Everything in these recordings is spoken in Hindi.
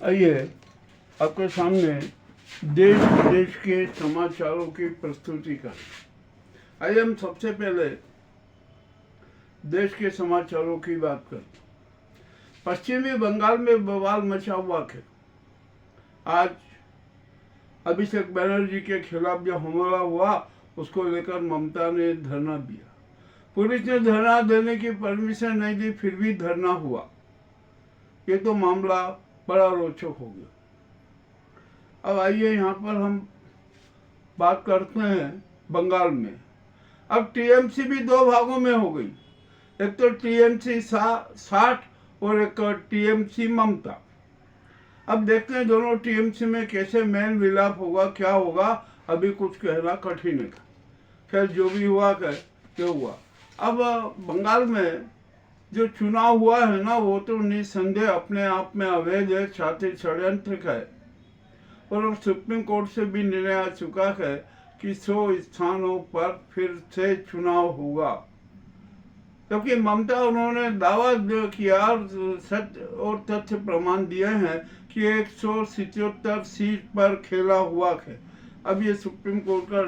आइए आपके सामने देश विदेश के समाचारों की प्रस्तुति करें। आइए हम सबसे पहले देश के समाचारों की बात करते हैं। पश्चिमी बंगाल में बवाल मचा हुआ है। आज अभिषेक बनर्जी के खिलाफ जो हमला हुआ उसको लेकर ममता ने धरना दिया। पुलिस ने धरना देने की परमिशन नहीं दी, फिर भी धरना हुआ। ये तो मामला बड़ा रोचक हो गया। अब आइए यहाँ पर हम बात करते हैं बंगाल में। अब टीएमसी भी दो भागों में हो गई, एक तो टीएमसी 60 और एक टीएमसी ममता। अब देखते हैं दोनों टीएमसी में कैसे मेल मिलाप होगा, क्या होगा, अभी कुछ कहना कठिन है। खैर जो भी हुआ क्या हुआ। अब बंगाल में जो चुनाव हुआ है ना, वो तो निसंदेह अपने आप में अवैध है, छात्र षड्यंत्र है। और अब सुप्रीम कोर्ट से भी निर्णय आ चुका है कि 100 स्थानों पर फिर से चुनाव होगा। क्योंकि ममता उन्होंने दावा किया और सत्य और तथ्य प्रमाण दिए हैं कि 177 सीट पर खेला हुआ है। अब ये सुप्रीम कोर्ट का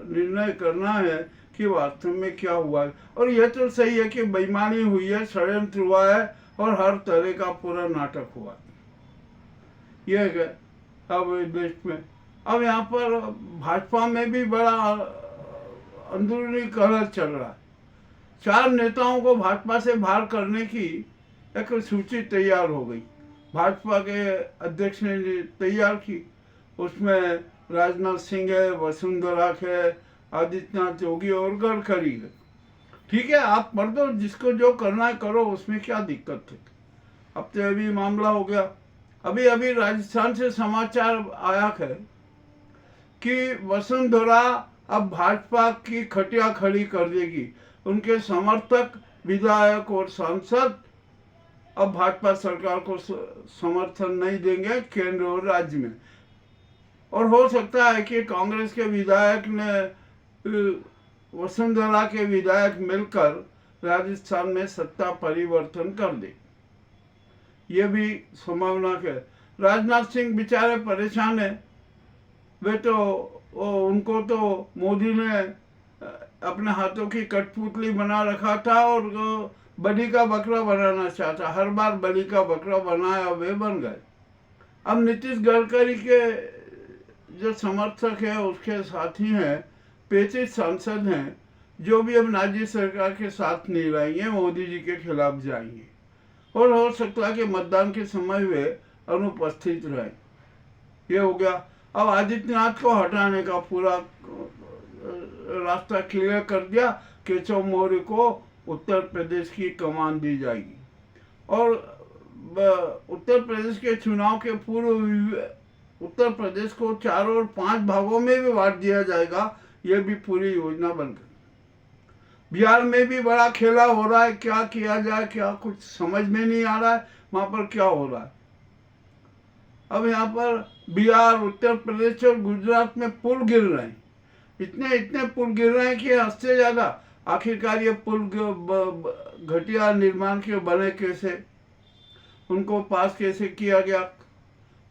निर्णय करना है कि वास्तव में क्या हुआ है। और यह तो सही है कि बेईमानी हुई है, षड्यंत्र हुआ है और हर तरह का पूरा नाटक हुआ है। यह है अब देश में। अब यहाँ पर भाजपा में भी बड़ा अंदरूनी कलह चल रहा है। 4 नेताओं को भाजपा से बाहर करने की एक सूची तैयार हो गई। भाजपा के अध्यक्ष ने तैयार की। उसमें राजनाथ सिंह है, वसुंधरा है, आदित्यनाथ योगी और गडकरी है। ठीक है, आप पढ़ दो, जिसको जो करना है करो, उसमें क्या दिक्कत है। अब तो अभी मामला हो गया। अभी राजस्थान से समाचार आया है कि वसुंधरा अब भाजपा की खटिया खड़ी कर देगी। उनके समर्थक, विधायक और सांसद अब भाजपा सरकार को समर्थन नहीं देंगे केंद्र और राज्य में। और हो सकता है कि कांग्रेस के विधायक ने वसुंधरा के विधायक मिलकर राजस्थान में सत्ता परिवर्तन कर दे। ये भी संभावना है। राजनाथ सिंह बेचारे परेशान है। वे तो उनको तो मोदी ने अपने हाथों की कठपुतली बना रखा था और बलि का बकरा बनाना चाहता। हर बार बलि का बकरा बनाया, वे बन गए। अब नीतीश गडकरी के जो समर्थक है, उसके साथी हैं, 35 सांसद हैं, जो भी अब राज्य सरकार के साथ नहीं रहेंगे, मोदी जी के खिलाफ जाएंगे। और हो सकता है कि मतदान के समय वे अनुपस्थित रहे। ये हो गया। अब आदित्यनाथ को हटाने का पूरा रास्ता क्लियर कर दिया। केशव मौर्य को उत्तर प्रदेश की कमान दी जाएगी और उत्तर प्रदेश के चुनाव के पूर्व उत्तर प्रदेश को 4 और 5 भागों में भी बांट दिया जाएगा। ये भी पूरी योजना बन गई। बिहार में भी बड़ा खेला हो रहा है। क्या किया जाए, क्या कुछ समझ में नहीं आ रहा है वहां पर क्या हो रहा है। अब यहाँ पर बिहार, उत्तर प्रदेश और गुजरात में पुल गिर रहे हैं। इतने पुल गिर रहे हैं कि हद से ज्यादा। आखिरकार ये पुल घटिया निर्माण के बने कैसे, उनको पास कैसे किया गया,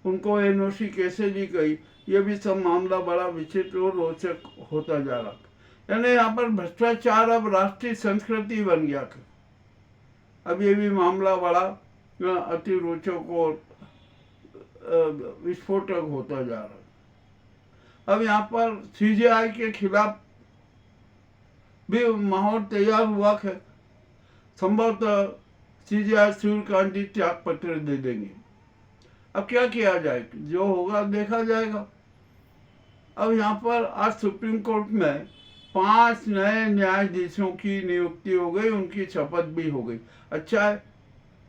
उनको एनओसी कैसे दी गई, ये भी सब मामला बड़ा विचित्र और रोचक होता जा रहा है। यानी यहाँ पर भ्रष्टाचार अब राष्ट्रीय संस्कृति बन गया है। अब ये भी मामला बड़ा अति रोचक और विस्फोटक होता जा रहा है। अब यहाँ पर सीजेआई के खिलाफ भी माहौल तैयार हुआ है। संभवतः सीजेआई सूर्यकांत जी त्याग पत्र दे देंगे। अब क्या किया जाए, जो होगा देखा जाएगा। अब यहाँ पर आज सुप्रीम कोर्ट में 5 नए न्यायाधीशों की नियुक्ति हो गई, उनकी शपथ भी हो गई। अच्छा है,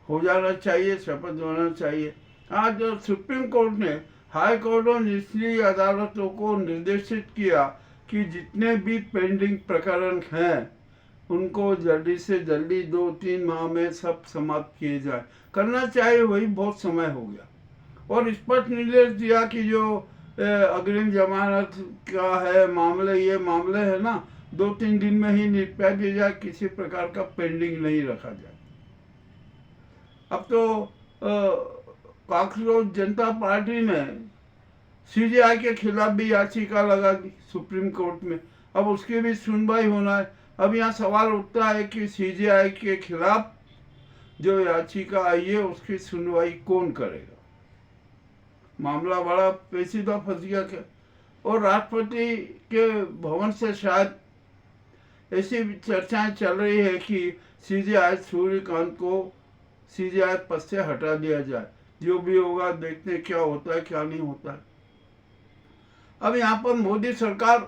हो जाना चाहिए, शपथ होना चाहिए। आज सुप्रीम कोर्ट ने हाई कोर्ट और निचली अदालतों को निर्देशित किया कि जितने भी पेंडिंग प्रकरण हैं उनको जल्दी से जल्दी 2-3 माह में सब समाप्त किए जाए। करना चाहिए, वही बहुत समय हो गया। और स्पष्ट निर्देश दिया कि जो अग्रिम जमानत का है मामले, ये मामले है ना, 2-3 दिन में ही निपटा दिया जाए, किसी प्रकार का पेंडिंग नहीं रखा जाए। अब तो कॉकरोच जनता पार्टी ने सीजेआई के खिलाफ भी याचिका लगा दी सुप्रीम कोर्ट में। अब उसकी भी सुनवाई होना है। अब यहाँ सवाल उठता है कि सीजेआई के खिलाफ जो याचिका आई है उसकी सुनवाई कौन करेगा। मामला बड़ा पेचीदा फंस गया क्या। और राष्ट्रपति के भवन से शायद ऐसी चर्चाएं चल रही है कि सीजेआई सूर्यकांत को सीजेआई पद से हटा दिया जाए। जो भी होगा देखते हैं क्या होता है क्या नहीं होता है। अब यहाँ पर मोदी सरकार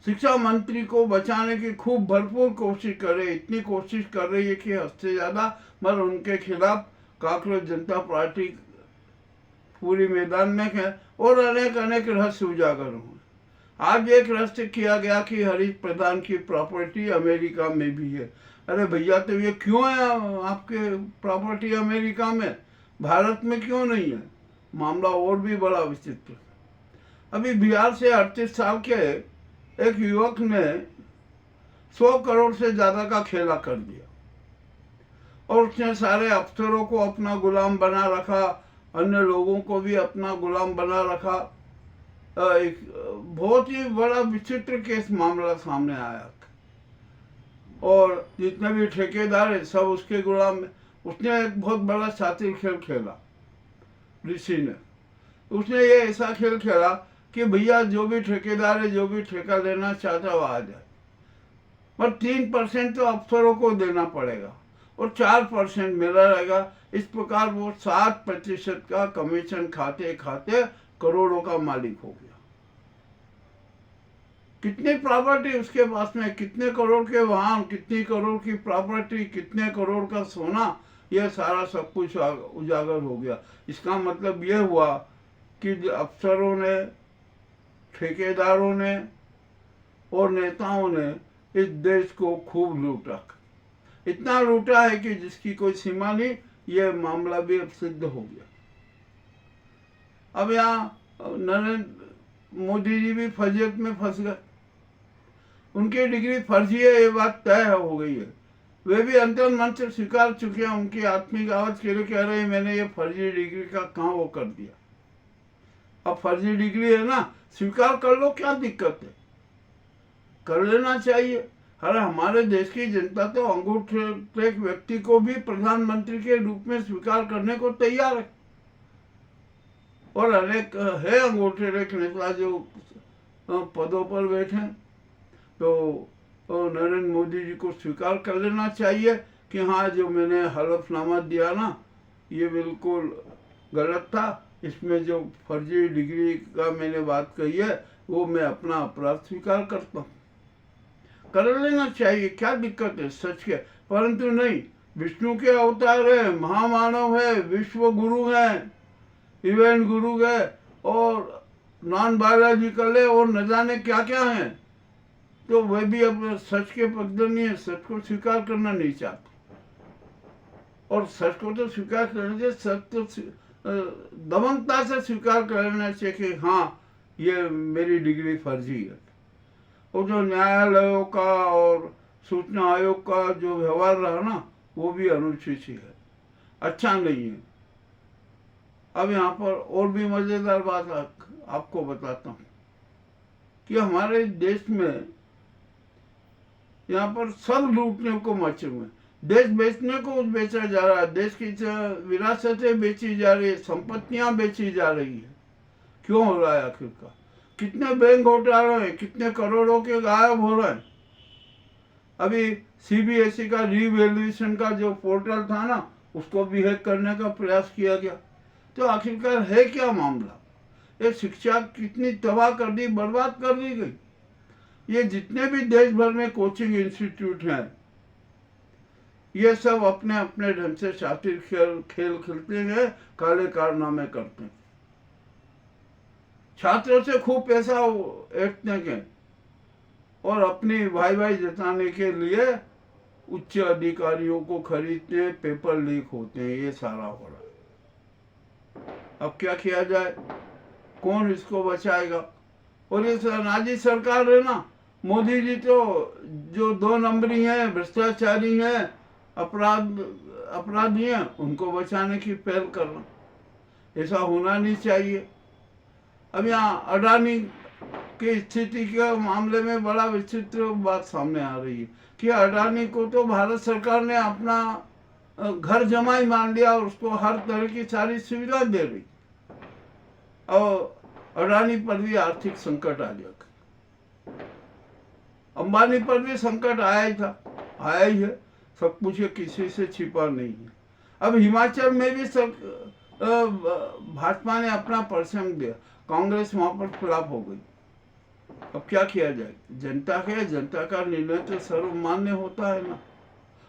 शिक्षा मंत्री को बचाने की खूब भरपूर कोशिश कर रही है। इतनी कोशिश कर रही है कि हद से ज्यादा, मगर उनके खिलाफ कॉकरोच जनता पार्टी पूरी मैदान में है और अनेक अनेक रहस्य उजागर हुए। आज एक रहस्य किया गया कि हरीश प्रधान की प्रॉपर्टी अमेरिका में भी है। अरे भैया, तो ये क्यों है आपके प्रॉपर्टी अमेरिका में, भारत में क्यों नहीं है? मामला और भी बड़ा विचित्र। अभी बिहार से 38 साल के एक युवक ने 100 करोड़ से ज्यादा का खेला कर दिया और उसने सारे अफसरों को अपना गुलाम बना रखा, अन्य लोगों को भी अपना गुलाम बना रखा। एक बहुत ही बड़ा विचित्र केस मामला सामने आया और जितने भी ठेकेदार है सब उसके गुलाम में। उसने एक बहुत बड़ा शातिर खेल खेला ऋषि ने। उसने ये ऐसा खेल खेला कि भैया जो भी ठेकेदार है, जो भी ठेका लेना चाहता है वो आ जाए, पर 3% तो अफसरों को देना पड़ेगा और 4% मेरा रहेगा। इस प्रकार वो 7% का कमीशन खाते खाते करोड़ों का मालिक हो गया। कितनी प्रॉपर्टी उसके पास में, कितने करोड़ के वाहन, कितनी करोड़ की प्रॉपर्टी, कितने करोड़ का सोना, यह सारा सब कुछ उजागर हो गया। इसका मतलब यह हुआ कि अफसरों ने, ठेकेदारों ने और नेताओं ने इस देश को खूब लूटा। इतना लूटा है कि जिसकी कोई सीमा नहीं। यह मामला भी अब सिद्ध हो गया। अब यहाँ नरेंद्र मोदी जी भी फर्जियत में फंस गए। उनकी डिग्री फर्जी है ये बात तय हो गई है। वे भी अंतरंग मन से स्वीकार चुके हैं। उनकी आत्मिक आवाज के लिए कह रहे हैं मैंने ये फर्जी डिग्री का कहाँ वो कर दिया। अब फर्जी डिग्री है ना, स्वीकार कर लो, क्या दिक्कत है, कर लेना चाहिए। अरे हमारे देश की जनता तो अंगूठे एक व्यक्ति को भी प्रधानमंत्री के रूप में स्वीकार करने को तैयार है और अनेक है अंगूठे एक नेता जो पदों पर बैठे हैं। तो नरेंद्र मोदी जी को स्वीकार कर लेना चाहिए कि हाँ, जो मैंने हलफनामा दिया ना ये बिल्कुल गलत था। इसमें जो फर्जी डिग्री का मैंने बात कही है वो मैं अपना अपराध स्वीकार करता हूँ। कर लेना चाहिए, क्या दिक्कत है, सच के। परंतु नहीं, विष्णु के अवतार है, महामानव है, विश्व गुरु है, इवेंट गुरु है और नॉन बायोलॉजिकल है और न जाने क्या क्या है। तो वह भी अब सच के पकड़ नहीं है, सच को स्वीकार करना नहीं चाहते। और सच को तो स्वीकार करना चाहिए, सच तो दमनता से स्वीकार कर लेना चाहिए कि हाँ ये मेरी डिग्री फर्जी है। और जो न्यायालयों का और सूचना आयोग का जो व्यवहार रहा ना वो भी अनुचित ही है, अच्छा नहीं है। अब यहाँ पर और भी मजेदार बात आपको बताता हूँ कि हमारे देश में यहाँ पर सब लूटने को मचे हुए, देश बेचने को बेचा जा रहा है, देश की विरासतें बेची जा रही है, संपत्तियां बेची जा रही है। क्यों हो रहा है आखिरकार? कितने बैंक घोटाले हैं, कितने करोड़ों के गायब हो रहे हैं। अभी सीबीएसई का रीवैल्यूएशन का जो पोर्टल था ना उसको भी हैक करने का प्रयास किया गया। तो आखिरकार है क्या मामला? ये शिक्षा कितनी तबाह कर दी, बर्बाद कर दी गई। ये जितने भी देश भर में कोचिंग इंस्टीट्यूट हैं ये सब अपने अपने ढंग से शातिर खेल खेलते हैं, काले कारनामे करते हैं, छात्रों से खूब पैसा ऐंठते हैं और अपनी भाई जताने के लिए उच्च अधिकारियों को खरीदते हैं, पेपर लीक होते हैं, ये सारा हो रहा है। अब क्या किया जाए, कौन इसको बचाएगा? और ये नाजी सरकार है ना, मोदी जी तो जो 2 नंबरी हैं, भ्रष्टाचारी हैं, अपराधी हैं उनको बचाने की पहल करना, ऐसा होना नहीं चाहिए। अब यहाँ अडानी की स्थिति के मामले में बड़ा विचित्र बात सामने आ रही है कि अडानी को तो भारत सरकार ने अपना घर जमाई मान लिया और उसको हर तरह की सारी सुविधा दे रही, और अडानी पर भी आर्थिक संकट आ गया। अंबानी पर भी संकट आया ही था, आया ही है, सब कुछ किसी से छिपा नहीं है। अब हिमाचल में भी सब भाजपा ने अपना परचम दिया, कांग्रेस वहां पर फ्लॉप हो गई। अब क्या किया जाए, जनता का निर्णय तो सर्वमान्य होता है ना।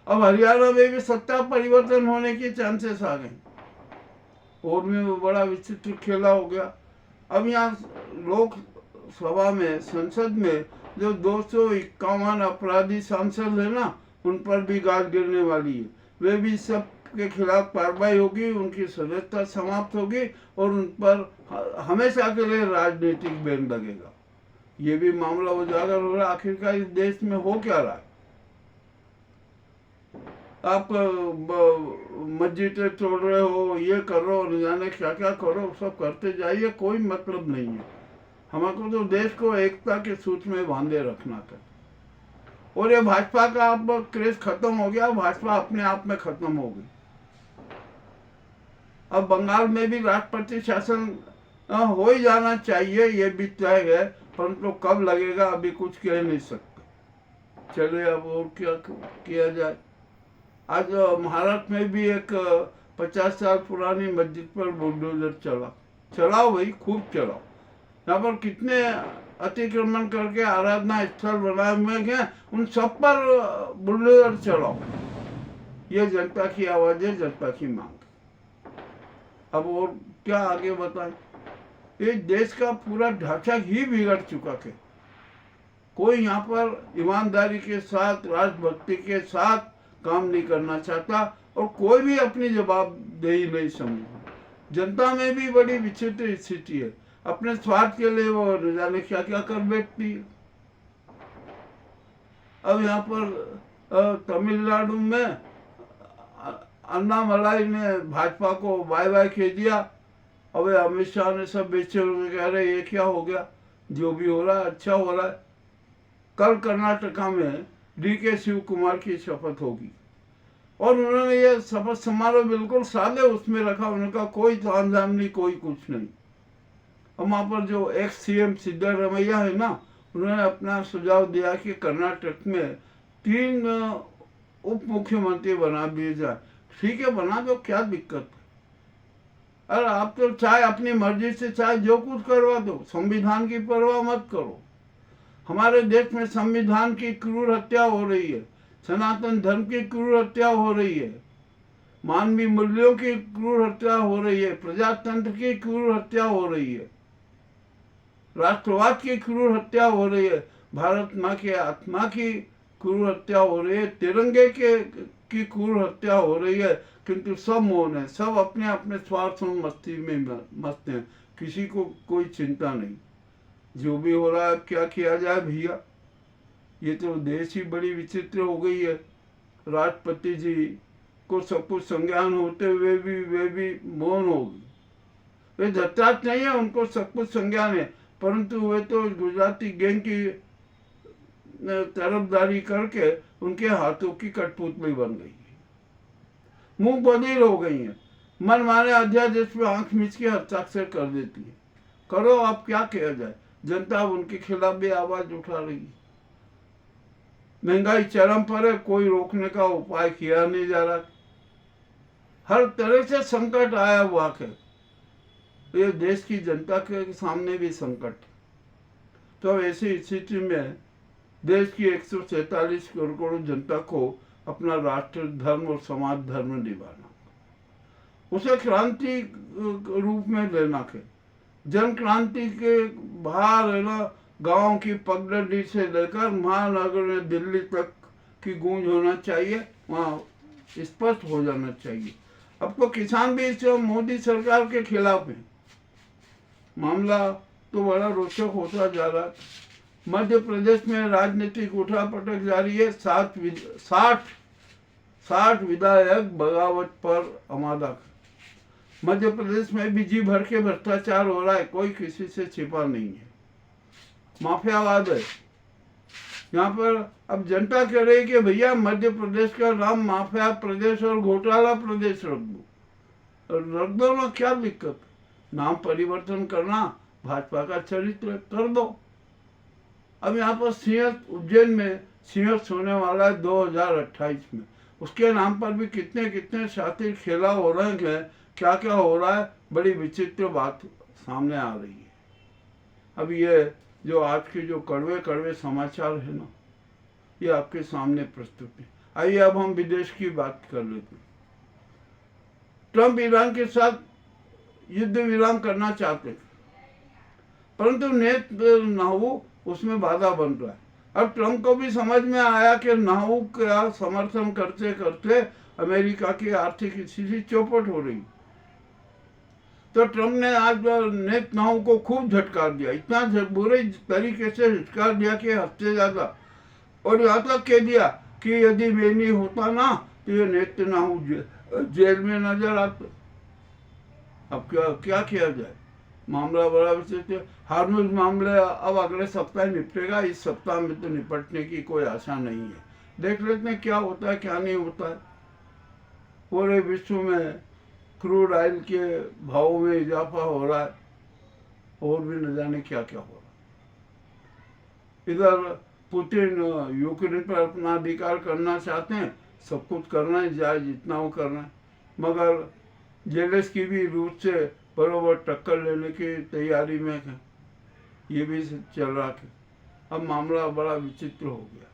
अब हरियाणा में भी सत्ता परिवर्तन होने के चांसेस आ गए, और में बड़ा विचित्र खेला हो गया। अब यहाँ लोकसभा में, संसद में जो 251 अपराधी सांसद है ना, उन पर भी गाज गिरने वाली है। वे भी सब के खिलाफ कार्रवाई होगी, उनकी सदस्यता समाप्त होगी और उन पर हमेशा के लिए राजनीतिक बैन लगेगा। ये भी मामला उजागर हो रहा है, आखिरकार इस देश में हो क्या रहा है। आप मस्जिदें तोड़ रहे हो, ये कर रहे हो, न जाने क्या क्या करो, सब करते जाइए, कोई मतलब नहीं है। हमको तो देश को एकता के सूत्र में बांधे रखना था। और ये भाजपा का अब क्रेज खत्म हो गया, भाजपा अपने आप में खत्म हो गई। अब बंगाल में भी राष्ट्रपति शासन हो ही जाना चाहिए, ये भी तय है, परंतु कब लगेगा अभी कुछ कह नहीं सकते। चलिए अब और क्या किया जाए। आज महाराष्ट्र में भी एक 50 साल पुरानी मस्जिद पर बुलडोजर चलाओ भाई, खूब चलाओ। यहाँ पर कितने अतिक्रमण करके आराधना स्थल बनाए हुए हैं, उन सब पर बुलडोजर चलाओ। ये जनता की आवाज है, जनता की मांग। अब और क्या आगे बताएं। ये देश का पूरा ढांचा ही बिगड़ चुका है। कोई यहाँ पर ईमानदारी के साथ, राष्ट्रभक्ति के साथ काम नहीं करना चाहता, और कोई भी अपनी जवाबदेही नहीं समझता। जनता में भी बड़ी विचित्र स्थिति है, अपने स्वार्थ के लिए वो न जाने क्या क्या कर बैठती है। अब यहाँ पर तमिलनाडु में अन्नामलाई ने भाजपा को बाय बाय कह दिया। अब अमित शाह ने सब बेचे हुए कह रहे ये क्या हो गया, जो भी हो रहा है अच्छा हो रहा है। कल कर्नाटका में DK शिव कुमार की शपथ होगी, और उन्होंने ये शपथ समारोह बिल्कुल सादे उसमें रखा, उनका कोई तामझाम नहीं, कोई कुछ नहीं। और वहाँ पर जो एक्स CM सिद्धरामैया है ना, उन्होंने अपना सुझाव दिया कि कर्नाटक में 3 उप मुख्यमंत्री बना दिए जाए। ठीक है, बना दो, क्या दिक्कत है। अरे आप तो चाहे अपनी मर्जी से चाहे जो कुछ करवा दो, संविधान की परवाह मत करो। हमारे देश में संविधान की क्रूर हत्या हो रही है, सनातन धर्म की क्रूर हत्या हो रही है, मानवीय मूल्यों की क्रूर हत्या हो रही है, प्रजातंत्र की क्रूर हत्या हो रही है, राष्ट्रवाद की क्रूर हत्या हो रही है, भारत माँ के आत्मा की क्रूर हत्या हो रही है, तिरंगे की क्रूर हत्या हो रही है। किंतु सब मौन है, सब अपने अपने स्वार्थ और मस्ती में मस्त हैं, किसी को कोई चिंता नहीं। जो भी हो रहा है क्या किया जाए भैया, ये तो देश ही बड़ी विचित्र हो गई है। राष्ट्रपति जी को सब कुछ संज्ञान होते हुए भी वे भी मौन हो गए। वे धत्ताज नहीं है, उनको सब कुछ संज्ञान है, परंतु वे तो गुजराती गैंग की तरफदारी करके उनके हाथों की कठपुतली बन गई है, मुंह बधिर हो गई है, मन माने अध्यादेश में आंख मीच के हस्ताक्षर कर देती है। करो, अब क्या किया जाए। जनता उनके खिलाफ भी आवाज उठा रही है। महंगाई चरम पर है, कोई रोकने का उपाय किया नहीं जा रहा। हर तरह से संकट आया हुआ है, ये देश की जनता के सामने भी संकट। तो ऐसी स्थिति में देश की 147 करोड़ जनता को अपना राष्ट्र धर्म और समाज धर्म निभाना, उसे क्रांति रूप में लेना है। जन क्रांति के बाहर है ना, गांव की पगडंडी से लेकर महानगर में दिल्ली तक की गूंज होना चाहिए, वहाँ स्पष्ट हो जाना चाहिए। अब तो किसान भी इस मोदी सरकार के खिलाफ है। मामला तो बड़ा रोचक होता जा रहा है। मध्य प्रदेश में राजनीतिक उठापटक जारी है। 60 विधायक बगावत पर आमादा। मध्य प्रदेश में भी जी भर के भ्रष्टाचार हो रहा है, कोई किसी से छिपा नहीं है, माफियावाद है यहाँ पर। अब जनता कह रही है कि भैया मध्य प्रदेश का नाम माफिया प्रदेश और घोटाला प्रदेश रख दो ना, क्या दिक्कत, नाम परिवर्तन करना भाजपा का चरित्र कर दो। अब यहाँ पर सिंहस्थ उज्जैन में सिंहस्थ होने वाला है 2028 में, उसके नाम पर भी कितने कितने शातिर खेला हो रहे हैं, क्या क्या हो रहा है, बड़ी विचित्र बात सामने आ रही है। अब ये जो आज के जो कड़वे कड़वे समाचार है ना, ये आपके सामने प्रस्तुत है। आइए अब हम विदेश की बात कर लेते हैं। ट्रंप ईरान के साथ युद्ध विराम करना चाहते थे, परंतु नेतन्याहू उसमें बाधा बन रहा है। अब ट्रंप को भी समझ में आया कि न्याहू का समर्थन करते करते अमेरिका की आर्थिक स्थिति चौपट हो रही, तो ट्रंप ने आज नेतन्याहू को खूब झटकार दिया, इतना बुरे तरीके से झटकार दिया कि हफ्ते ज्यादा, और यहाँ तक कह दिया कि यदि मैं नहीं होता ना तो ये नेतन्याहू जेल में नजर आते। अब क्या किया जाए, मामला बड़ा विचित्र है। हार्मुज मामले अब अगले सप्ताह निपटेगा, इस सप्ताह में तो निपटने की कोई आशा नहीं है। देख लेते हैं क्या होता है क्या नहीं होता है। पूरे विश्व में क्रूड ऑयल के भाव में इजाफा हो रहा है, और भी न जाने क्या क्या हो रहा है। इधर पुतिन यूक्रेन पर अपना अधिकार करना चाहते हैं, सब कुछ करना है, जाए जितना वो करना है, मगर जेलेंस्की भी रूस से बरोबर टक्कर लेने की तैयारी में है, ये भी चल रहा है। अब मामला बड़ा विचित्र हो गया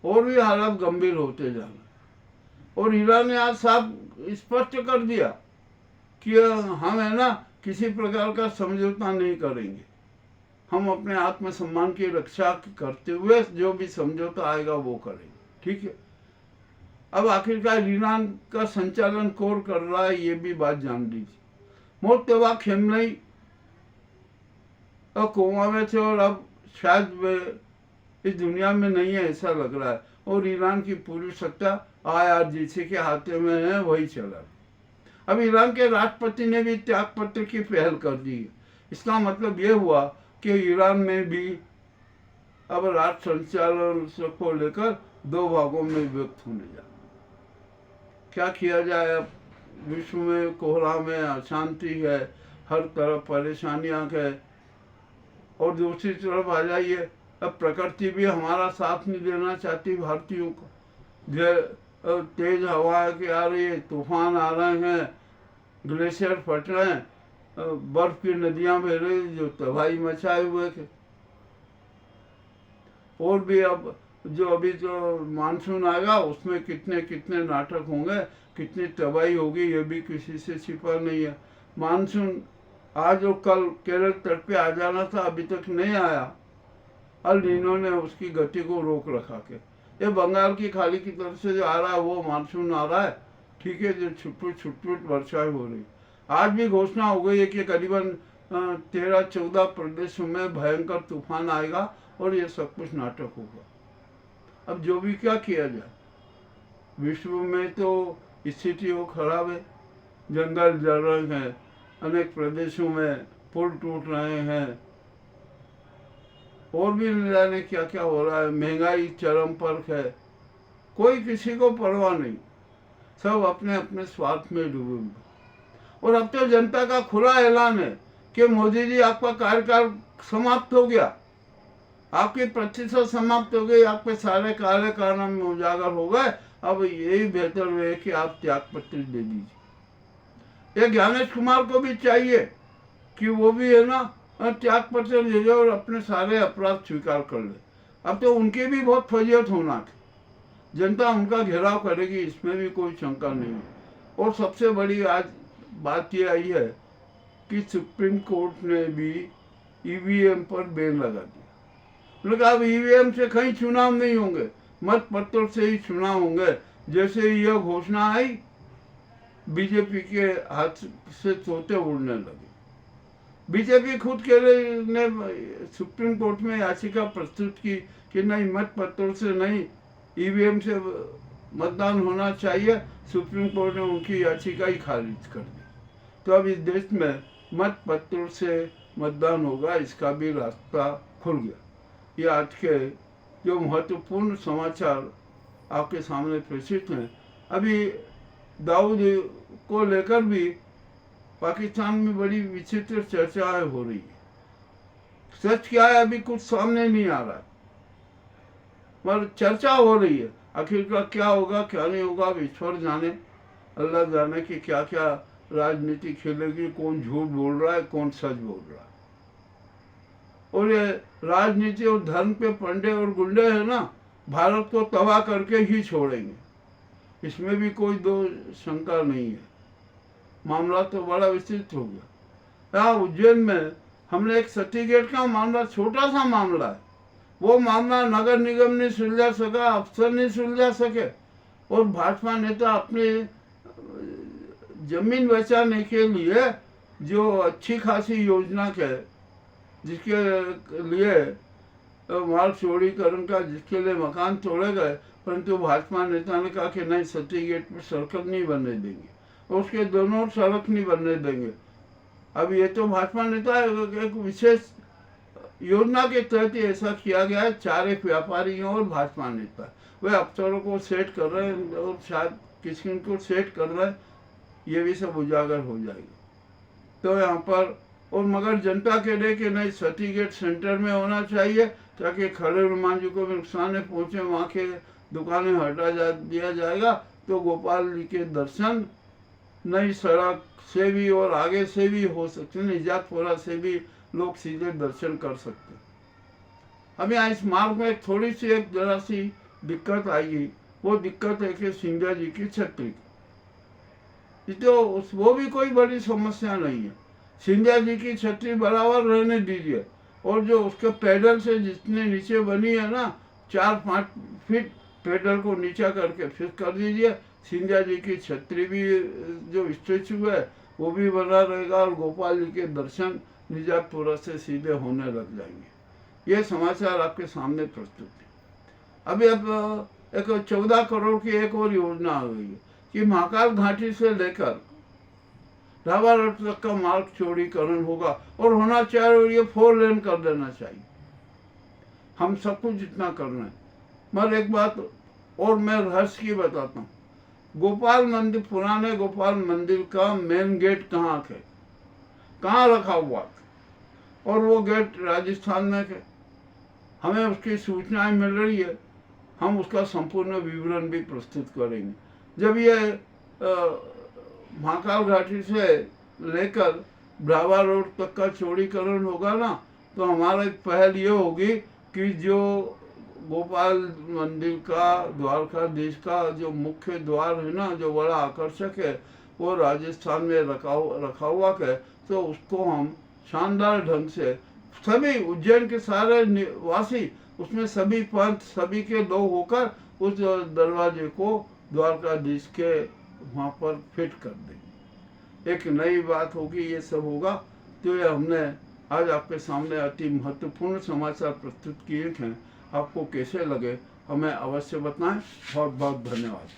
और भी हालात गंभीर होते जा रहे। और ईरान ने आज साफ स्पष्ट कर दिया कि हम है ना किसी प्रकार का समझौता नहीं करेंगे, हम अपने आत्मसम्मान की रक्षा करते हुए जो भी समझौता आएगा वो करेंगे, ठीक है। अब आखिरकार ईरान का संचालन कौन कर रहा है ये भी बात जान लीजिए। मोत्तवा खेमनेई कोमा में थे और अब शायद वे इस दुनिया में नहीं है ऐसा लग रहा है, और ईरान की पूरी सत्ता IRGC के हाथे में है, वही चला। अब ईरान के राष्ट्रपति ने भी त्याग पत्र की पहल कर दी है। इसका मतलब यह हुआ कि ईरान में भी अब राष्ट्र संचालन को लेकर 2 भागों में विभक्त होने जा। क्या किया जाए, अब विश्व में कोहराम है, अशांति है, हर तरफ परेशानियां है, और दूसरी तरफ आ जाइए अब प्रकृति भी हमारा साथ नहीं देना चाहती भारतीयों को। तेज हवा के आ रही है, तूफान आ रहे हैं, ग्लेशियर फट रहे हैं, बर्फ की नदियां बह रही जो तबाही मचाए हुए थे। और भी अब अभी जो मानसून आएगा उसमें कितने कितने नाटक होंगे, कितनी तबाही होगी, ये भी किसी से छिपा नहीं है। मानसून आज और कल केरल तट पे आ जाना था, अभी तक नहीं आया। अल नीनो ने उसकी गति को रोक रखा के ये बंगाल की खाड़ी की तरफ से जो आ रहा है वो मानसून आ रहा है, ठीक है, जो छुटपुट वर्षाएं हो रही। आज भी घोषणा हो गई है कि करीबन 13-14 प्रदेशों में भयंकर तूफान आएगा और ये सब कुछ नाटक होगा। अब जो भी क्या किया जाए, विश्व में तो स्थिति वो खराब है, जंगल जल रहे हैं, अनेक प्रदेशों में पुल टूट रहे हैं, और भी न जाने क्या क्या हो रहा है, महंगाई चरम पर है, कोई किसी को परवाह नहीं, सब अपने अपने स्वार्थ में डूबे हुए। और अब तो जनता का खुला ऐलान है कि मोदी जी आपका कार्यकाल समाप्त हो गया, आपकी प्रतिशत समाप्त हो गई, आपके सारे कार्य कारनामे उजागर हो गए, अब यही बेहतर है कि आप त्याग पत्र दे दीजिए। ये ज्ञानेश कुमार को भी चाहिए कि वो भी है ना त्याग पत्र दे दे और अपने सारे अपराध स्वीकार कर ले। अब तो उनकी भी बहुत फजीयत होना है, जनता उनका घेराव करेगी, इसमें भी कोई शंका नहीं है। और सबसे बड़ी आज बात ये आई है कि सुप्रीम कोर्ट ने भी EVM पर बैन लगा दिया। मतलब अब EVM से कहीं चुनाव नहीं होंगे, मत पत्रों से ही चुनाव होंगे। जैसे यह घोषणा आई, बीजेपी के हाथ से तोते उड़ने लगे। बीजेपी खुद के ने सुप्रीम कोर्ट में याचिका प्रस्तुत की कि नहीं, मत पत्रों से नहीं, EVM से मतदान होना चाहिए, सुप्रीम कोर्ट ने उनकी याचिका ही खारिज कर दी। तो अब इस देश में मत पत्रों से मतदान होगा, इसका भी रास्ता खुल गया। ये आज के जो महत्वपूर्ण समाचार आपके सामने प्रेषित हैं। अभी दाऊद को लेकर भी पाकिस्तान में बड़ी विचित्र चर्चाएं हो रही है। सच क्या है अभी कुछ सामने नहीं आ रहा है, मगर चर्चा हो रही है। आखिरकार क्या होगा क्या नहीं होगा, ईश्वर जाने, अल्लाह जाने कि क्या क्या राजनीति खेलेगी, कौन झूठ बोल रहा है, कौन सच बोल रहा है। और ये राजनीति और धर्म पे पंडे और गुंडे है ना, भारत को तबाह करके ही छोड़ेंगे, इसमें भी कोई दो शंका नहीं है। मामला तो बड़ा विस्तृत हो गया। यहाँ उज्जैन में हमने एक सर्टिफिकेट का मामला, छोटा सा मामला है, वो मामला नगर निगम ने सुलझा सका, अफसर नहीं सुलझा सके, और भाजपा नेता अपने जमीन बचाने के लिए जो अच्छी खासी योजना के जिसके लिए माल चोरीकरण का, जिसके लिए मकान तोड़े गए, परंतु भाजपा नेता ने कहा कि नहीं, सर्टिफिकेट पर सड़क नहीं बनने देंगे और उसके दोनों सड़क नहीं बनने देंगे। अब ये तो भाजपा नेता एक विशेष योजना के तहत ऐसा किया गया है। 4 एक व्यापारी और भाजपा नेता वे अफसरों को सेट कर रहे हैं और शायद किसी को सेट कर रहे हैं, ये भी सब उजागर हो जाएगी। तो यहाँ पर और मगर जनता कह रहे कि नहीं, सर्टिफिकेट सेंटर में होना चाहिए ताकि खड़े हनुमान को भी नुकसान नहीं पहुँचे, वहाँ के दुकानें हटा दिया जाएगा तो गोपाल जी के दर्शन नई सड़क से भी और आगे से भी हो सकते हैं, निजातपुरा से भी लोग सीधे दर्शन कर सकते हैं। अब यहाँ इस मार्ग में थोड़ी सी एक जरा सी दिक्कत आएगी। वो दिक्कत है कि सिंधिया जी की छतरी, तो वो भी कोई बड़ी समस्या नहीं है। सिंधिया जी की छतरी बराबर रहने दीजिए, और जो उसके पैडल से जितने नीचे बनी है ना, 4-5 फीट पैडल को नीचा करके फिर कर दीजिए। सिंधिया जी की छतरी भी जो स्टेचू है वो भी बना रहेगा, और गोपाल जी के दर्शन निजातपुरा से सीधे होने लग जाएंगे। ये समाचार आपके सामने प्रस्तुत है। अभी अब एक 14 करोड़ की एक और योजना आ गई है कि महाकाल घाटी से लेकर ढाबा रोड तक का मार्ग चौड़ीकरण होगा, और होना चाहिए, और ये 4 लेन कर देना चाहिए। हम सब कुछ जितना करना है। मगर एक बात और मैं रहस्य की बताता हूँ, गोपाल मंदिर, पुराने गोपाल मंदिर का मेन गेट कहाँ है, कहाँ रखा हुआ था, और वो गेट राजस्थान में है। हमें उसकी सूचनाएं मिल रही है, हम उसका संपूर्ण विवरण भी प्रस्तुत करेंगे। जब ये महाकाल घाटी से लेकर ब्रावा रोड तक का चौड़ीकरण होगा ना, तो हमारा एक पहल ये होगी कि जो गोपाल मंदिर का, द्वारकाधीश का जो मुख्य द्वार है ना, जो बड़ा आकर्षक है, वो राजस्थान में रखा हुआ है, तो उसको हम शानदार ढंग से सभी उज्जैन के सारे निवासी, उसमें सभी पंथ, सभी के लोग होकर उस दरवाजे को द्वारकाधीश के वहाँ पर फिट कर देंगे। एक नई बात होगी, ये सब होगा। तो ये हमने आज आपके सामने अति महत्वपूर्ण समाचार प्रस्तुत किए हैं। आपको कैसे लगे हमें अवश्य बताएं। बहुत बहुत धन्यवाद।